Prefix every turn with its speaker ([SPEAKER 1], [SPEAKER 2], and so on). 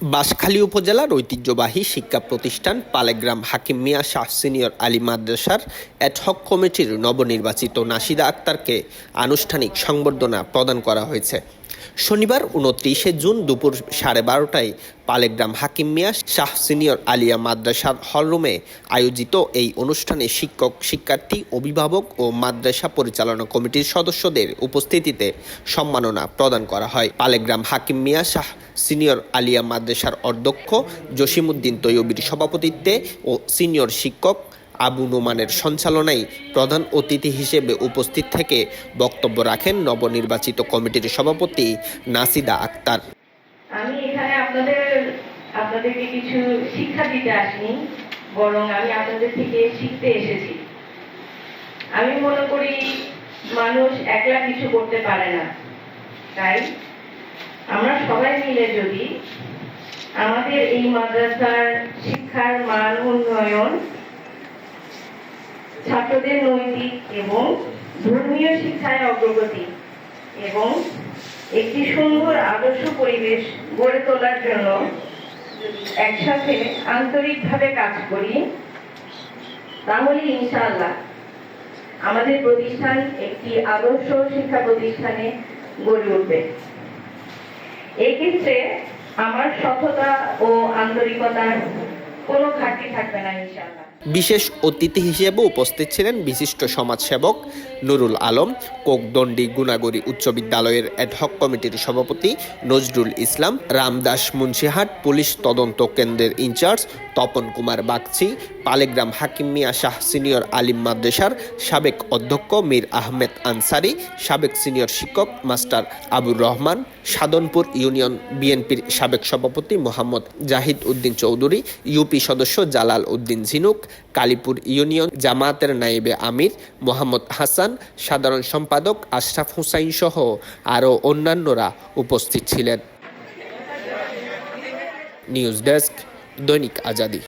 [SPEAKER 1] বাঁশখালী উপজেলার ঐতিহ্যবাহী শিক্ষা প্রতিষ্ঠান পালেগ্রাম হাকিম মিয়া শাহ সিনিয়র আলী মাদ্রাসার অ্যাডহক কমিটির নবনির্বাচিত নাশিদা আক্তারকে আনুষ্ঠানিক সংবর্ধনা প্রদান করা হয়েছে। শনিবার ২৯ জুন দুপুর 12:30টায় পালেগ্রাম হাকিম মিয়া শাহ সিনিয়র আলিয়া মাদ্রাসার হলরুমে আয়োজিত এই অনুষ্ঠানে শিক্ষক, শিক্ষার্থী, অভিভাবক ও মাদ্রাসা পরিচালনা কমিটির সদস্যদের উপস্থিতিতে সম্মাননা প্রদান করা হয়। পালেগ্রাম হাকিম মিয়া শাহ সিনিয়র আলিয়া মাদ্রাসার অধ্যক্ষ জসিমউদ্দিন তৈয়বীর সভাপতিত্বে ও সিনিয়র শিক্ষক আবু নোমানের সঞ্চালনায় প্রধান অতিথি হিসেবে উপস্থিত থেকে বক্তব্য রাখেন নবনির্বাচিত কমিটির সভাপতি নাসিদা আক্তার।
[SPEAKER 2] আমি এখানে আপনাদেরকে কিছু শিক্ষা দিতে আসিনি, বরং আমি আপনাদের থেকে শিখতে এসেছি। আমি মনে করি মানুষ একলা কিছু করতে পারে না, তাই আমরা সবাই মিলে যদি আমাদের এই মাদ্রাসার শিক্ষার মান উন্নয়ন, ছাত্রদের নৈতিক এবং ধর্মীয় শিক্ষায় অগ্রগতি এবং একটি সুন্দর আদর্শ পরিবেশ গড়ে তোলার জন্য একসাথে আন্তরিকভাবে কাজ করি, তাহলে ইনশাআল্লাহ আমাদের প্রতিষ্ঠান একটি আদর্শ শিক্ষা প্রতিষ্ঠানে গড়ে উঠবে। এক্ষেত্রে আমার সততা ও আন্তরিকতার কোনো ঘাটতি থাকবে না ইনশাআল্লাহ।
[SPEAKER 1] বিশেষ অতিথি হিসেবে উপস্থিত ছিলেন বিশিষ্ট সমাজসেবক নুরুল আলম, কোকদণ্ডী গুনাগরী উচ্চ বিদ্যালয়ের অ্যাডহক কমিটির সভাপতি নজরুল ইসলাম, রামদাস মুন্সিহাট পুলিশ তদন্ত কেন্দ্রের ইনচার্জ তপন কুমার বাগচি, পালেগ্রাম হাকিম মিয়া শাহ সিনিয়র আলিম মাদ্রাসার সাবেক অধ্যক্ষ মীর আহমেদ আনসারি, সাবেক সিনিয়র শিক্ষক মাস্টার আবুর রহমান, সাধনপুর ইউনিয়ন বিএনপির সাবেক সভাপতি মোহাম্মদ জাহিদ উদ্দিন চৌধুরী, ইউপি সদস্য জালাল উদ্দিন ঝিনুক, কালীপুর ইউনিয়ন জামায়াতের নায়েবে আমির মোহাম্মদ হাসান, সাধারণ সম্পাদক আশরাফ হুসাইন সহ আরও অন্যান্যরা উপস্থিত ছিলেন। নিউজ ডেস্ক, দৈনিক আজাদী।